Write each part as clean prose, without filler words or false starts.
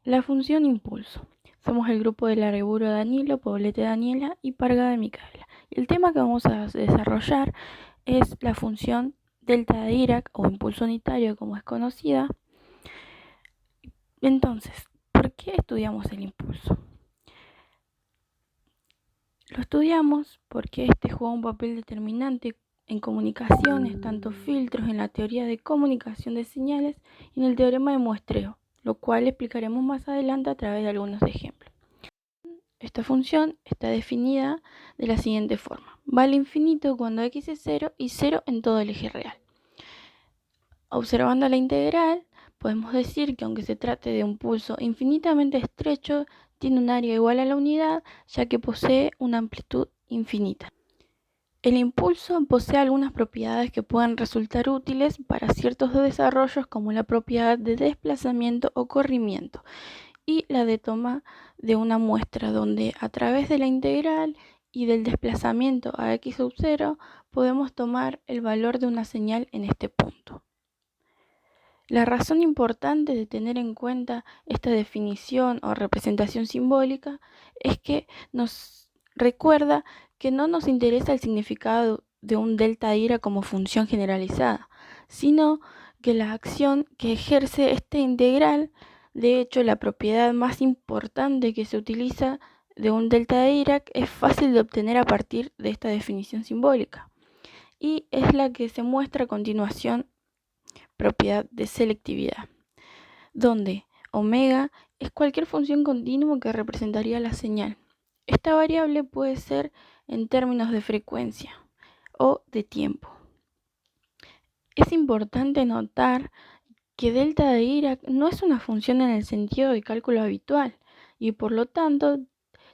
La función impulso. Somos el grupo de Larreburo Danilo, Poblete Daniela y Parga de Micaela. El tema que vamos a desarrollar es la función delta de Dirac o impulso unitario como es conocida. Entonces, ¿por qué estudiamos el impulso? Lo estudiamos porque este juega un papel determinante en comunicaciones, tanto filtros en la teoría de comunicación de señales y en el teorema de muestreo, lo cual explicaremos más adelante a través de algunos ejemplos. Esta función está definida de la siguiente forma. Vale infinito cuando x es 0 y 0 en todo el eje real. Observando la integral, podemos decir que aunque se trate de un pulso infinitamente estrecho, tiene un área igual a la unidad, ya que posee una amplitud infinita. El impulso posee algunas propiedades que pueden resultar útiles para ciertos desarrollos, como la propiedad de desplazamiento o corrimiento y la de toma de una muestra, donde a través de la integral y del desplazamiento a x sub 0 podemos tomar el valor de una señal en este punto. La razón importante de tener en cuenta esta definición o representación simbólica es que nos recuerda que no nos interesa el significado de un delta ira como función generalizada, sino que la acción que ejerce esta integral, de hecho la propiedad más importante que se utiliza de un delta de Dirac es fácil de obtener a partir de esta definición simbólica y es la que se muestra a continuación, propiedad de selectividad, donde omega es cualquier función continua que representaría la señal. Esta variable puede ser en términos de frecuencia o de tiempo. Es importante notar que delta de Dirac no es una función en el sentido de cálculo habitual y por lo tanto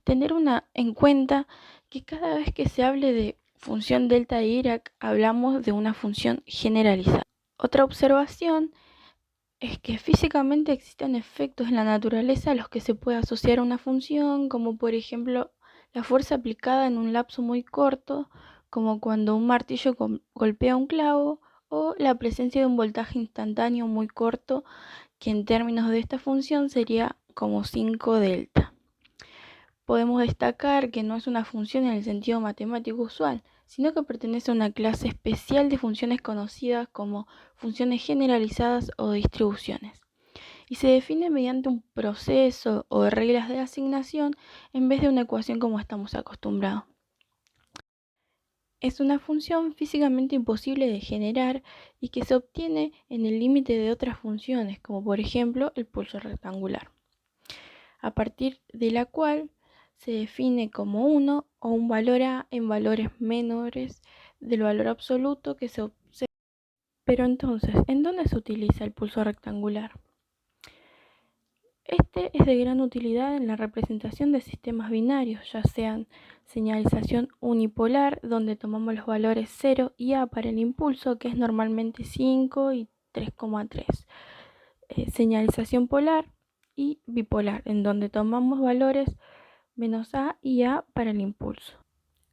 tener en cuenta que cada vez que se hable de función delta de Dirac hablamos de una función generalizada. Otra observación es que físicamente existen efectos en la naturaleza a los que se puede asociar una función, como por ejemplo la fuerza aplicada en un lapso muy corto, como cuando un martillo golpea un clavo, o la presencia de un voltaje instantáneo muy corto, que en términos de esta función sería como 5 delta. Podemos destacar que no es una función en el sentido matemático usual, sino que pertenece a una clase especial de funciones conocidas como funciones generalizadas o distribuciones, y se define mediante un proceso o reglas de asignación en vez de una ecuación como estamos acostumbrados. Es una función físicamente imposible de generar y que se obtiene en el límite de otras funciones, como por ejemplo el pulso rectangular, a partir de la cual se define como 1 o un valor a en valores menores del valor absoluto que se observa. Pero entonces, ¿en dónde se utiliza el pulso rectangular? Este es de gran utilidad en la representación de sistemas binarios, ya sean señalización unipolar, donde tomamos los valores 0 y A para el impulso, que es normalmente 5 y 3,3. Señalización polar y bipolar, en donde tomamos valores menos A y A para el impulso.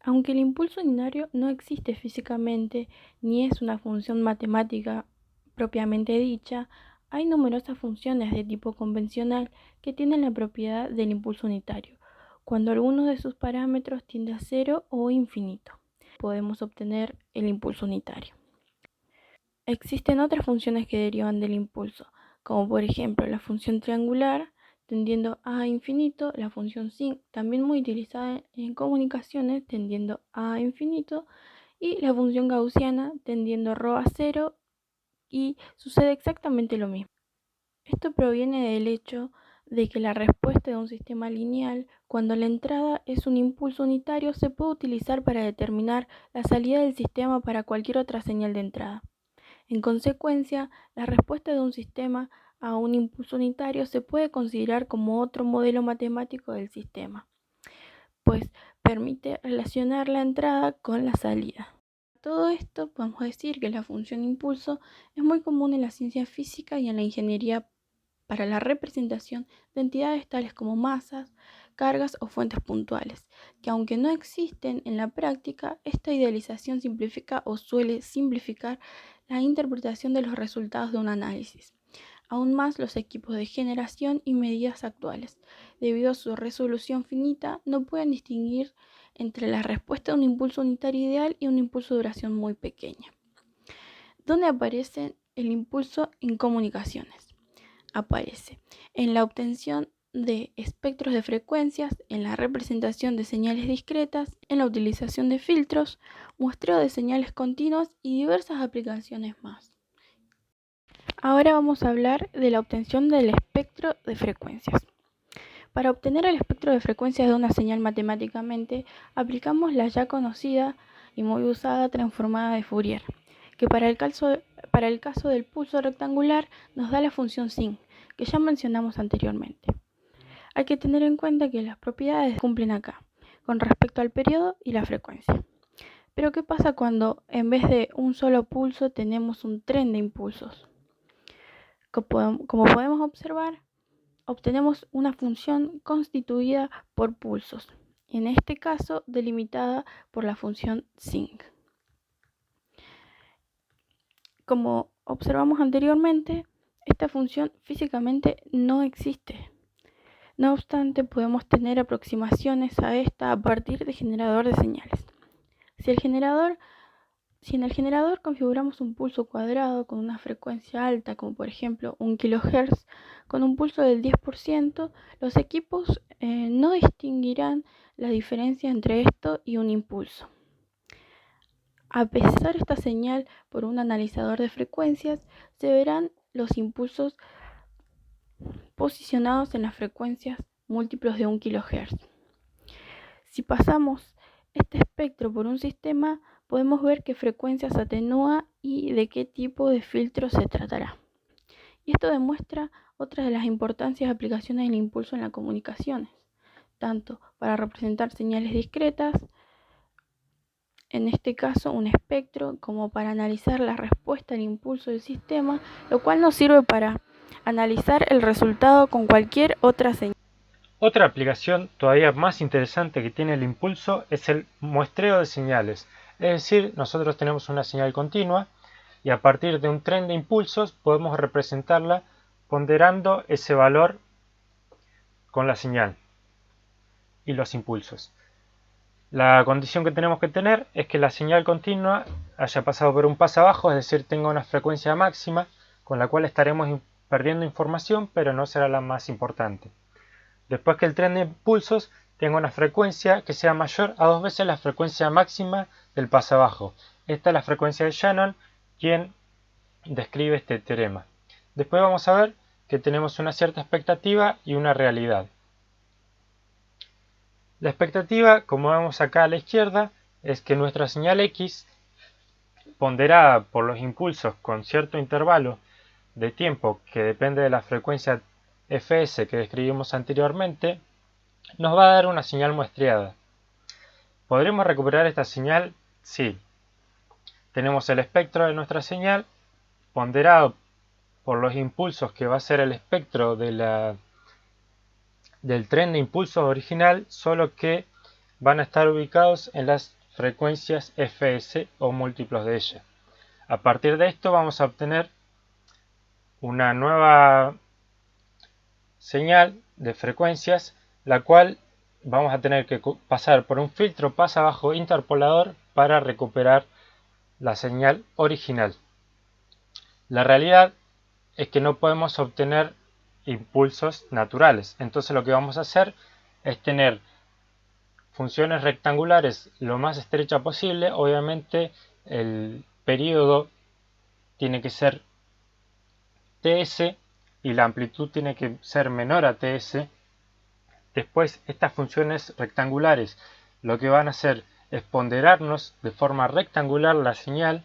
Aunque el impulso binario no existe físicamente ni es una función matemática propiamente dicha, hay numerosas funciones de tipo convencional que tienen la propiedad del impulso unitario, cuando alguno de sus parámetros tiende a 0 o infinito. Podemos obtener el impulso unitario. Existen otras funciones que derivan del impulso, como por ejemplo la función triangular tendiendo a infinito, la función sin, también muy utilizada en comunicaciones, tendiendo a infinito, y la función gaussiana tendiendo ρ a 0, y sucede exactamente lo mismo. Esto proviene del hecho de que la respuesta de un sistema lineal, cuando la entrada es un impulso unitario, se puede utilizar para determinar la salida del sistema para cualquier otra señal de entrada. En consecuencia, la respuesta de un sistema a un impulso unitario se puede considerar como otro modelo matemático del sistema, pues permite relacionar la entrada con la salida. Todo esto podemos decir que la función impulso es muy común en la ciencia física y en la ingeniería para la representación de entidades tales como masas, cargas o fuentes puntuales, que aunque no existen en la práctica, esta idealización simplifica o suele simplificar la interpretación de los resultados de un análisis. Aún más los equipos de generación y medidas actuales, debido a su resolución finita, no pueden distinguir entre la respuesta de un impulso unitario ideal y un impulso de duración muy pequeña. ¿Dónde aparece el impulso en comunicaciones? Aparece en la obtención de espectros de frecuencias, en la representación de señales discretas, en la utilización de filtros, muestreo de señales continuas y diversas aplicaciones más. Ahora vamos a hablar de la obtención del espectro de frecuencias. Para obtener el espectro de frecuencias de una señal matemáticamente, aplicamos la ya conocida y muy usada transformada de Fourier, que para el caso del pulso rectangular nos da la función sin, que ya mencionamos anteriormente. Hay que tener en cuenta que las propiedades se cumplen acá, con respecto al periodo y la frecuencia. Pero ¿qué pasa cuando en vez de un solo pulso tenemos un tren de impulsos? Como podemos observar, obtenemos una función constituida por pulsos, en este caso delimitada por la función sin. Como observamos anteriormente, esta función físicamente no existe. No obstante, podemos tener aproximaciones a esta a partir de generador de señales. Si en el generador configuramos un pulso cuadrado con una frecuencia alta, como por ejemplo 1 kHz, con un pulso del 10%, los equipos no distinguirán la diferencia entre esto y un impulso. A pesar de esta señal por un analizador de frecuencias, se verán los impulsos posicionados en las frecuencias múltiplos de 1 kHz. Si pasamos este espectro por un sistema, podemos ver qué frecuencia se atenúa y de qué tipo de filtro se tratará. Y esto demuestra otra de las importantes aplicaciones del impulso en las comunicaciones, tanto para representar señales discretas, en este caso un espectro, como para analizar la respuesta al impulso del sistema, lo cual nos sirve para analizar el resultado con cualquier otra señal. Otra aplicación todavía más interesante que tiene el impulso es el muestreo de señales. Es decir, nosotros tenemos una señal continua y a partir de un tren de impulsos podemos representarla ponderando ese valor con la señal y los impulsos. La condición que tenemos que tener es que la señal continua haya pasado por un pasabajo, es decir, tenga una frecuencia máxima con la cual estaremos perdiendo información, pero no será la más importante. Después que el tren de impulsos tenga una frecuencia que sea mayor a 2 veces la frecuencia máxima del pasabajo. Esta es la frecuencia de Shannon, quien describe este teorema. Después vamos a ver que tenemos una cierta expectativa y una realidad. La expectativa, como vemos acá a la izquierda, es que nuestra señal X, ponderada por los impulsos con cierto intervalo de tiempo que depende de la frecuencia Fs que describimos anteriormente, nos va a dar una señal muestreada. ¿Podremos recuperar esta señal? Sí. Tenemos el espectro de nuestra señal ponderado por los impulsos que va a ser el espectro del tren de impulsos original, solo que van a estar ubicados en las frecuencias Fs o múltiplos de ella. A partir de esto vamos a obtener una nueva señal de frecuencias, la cual vamos a tener que pasar por un filtro pasabajo interpolador para recuperar la señal original. La realidad es que no podemos obtener impulsos naturales, entonces lo que vamos a hacer es tener funciones rectangulares lo más estrecha posible. Obviamente el periodo tiene que ser Ts y la amplitud tiene que ser menor a Ts. Después estas funciones rectangulares lo que van a hacer es ponderarnos de forma rectangular la señal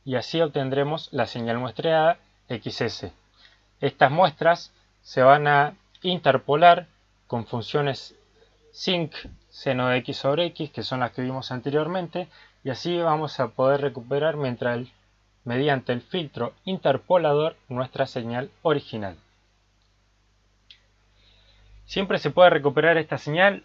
y así obtendremos la señal muestreada XS. Estas muestras se van a interpolar con funciones sinc seno de x sobre x, que son las que vimos anteriormente, y así vamos a poder recuperar mediante el filtro interpolador nuestra señal original. Siempre se puede recuperar esta señal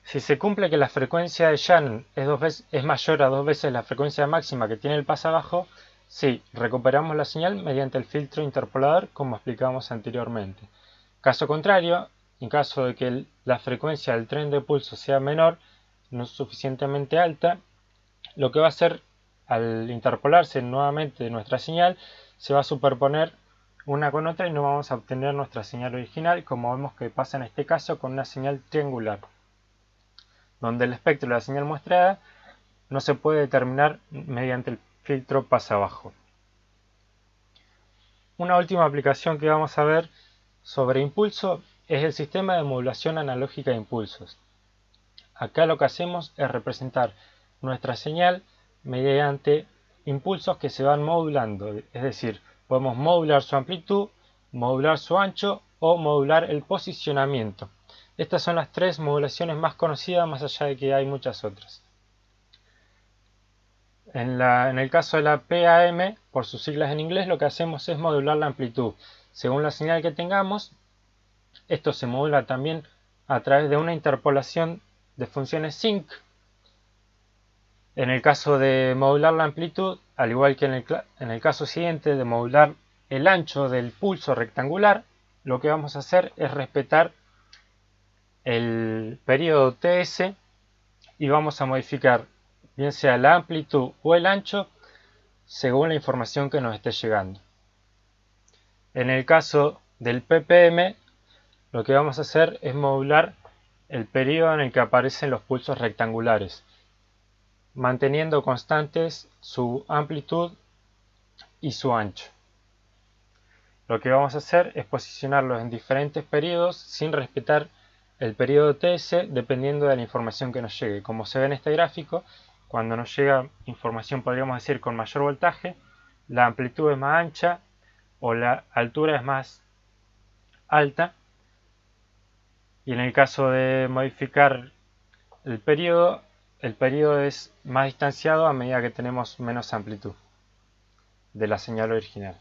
si se cumple que la frecuencia de Shannon es mayor a 2 veces la frecuencia máxima que tiene el pasabajo, Sí, recuperamos la señal mediante el filtro interpolador como explicamos anteriormente. Caso contrario, en caso de que la frecuencia del tren de pulso sea menor, no suficientemente alta, lo que va a hacer al interpolarse nuevamente nuestra señal, se va a superponer una con otra y no vamos a obtener nuestra señal original, como vemos que pasa en este caso con una señal triangular, donde el espectro de la señal mostrada no se puede determinar mediante el filtro pasabajo. Una última aplicación que vamos a ver sobre impulso es el sistema de modulación analógica de impulsos. Acá lo que hacemos es representar nuestra señal mediante impulsos que se van modulando, es decir, podemos modular su amplitud, modular su ancho o modular el posicionamiento. Estas son las tres modulaciones más conocidas, más allá de que hay muchas otras. En el caso de la PAM, por sus siglas en inglés, lo que hacemos es modular la amplitud. Según la señal que tengamos, esto se modula también a través de una interpolación de funciones sinc. En el caso de modular la amplitud, al igual que en el caso siguiente de modular el ancho del pulso rectangular, lo que vamos a hacer es respetar el periodo TS y vamos a modificar bien sea la amplitud o el ancho según la información que nos esté llegando. En el caso del ppm, lo que vamos a hacer es modular el periodo en el que aparecen los pulsos rectangulares, manteniendo constantes su amplitud y su ancho. Lo que vamos a hacer es posicionarlos en diferentes periodos sin respetar el periodo TS dependiendo de la información que nos llegue. Como se ve en este gráfico, cuando nos llega información, podríamos decir, con mayor voltaje, la amplitud es más ancha o la altura es más alta. Y en el caso de modificar el periodo es más distanciado a medida que tenemos menos amplitud de la señal original.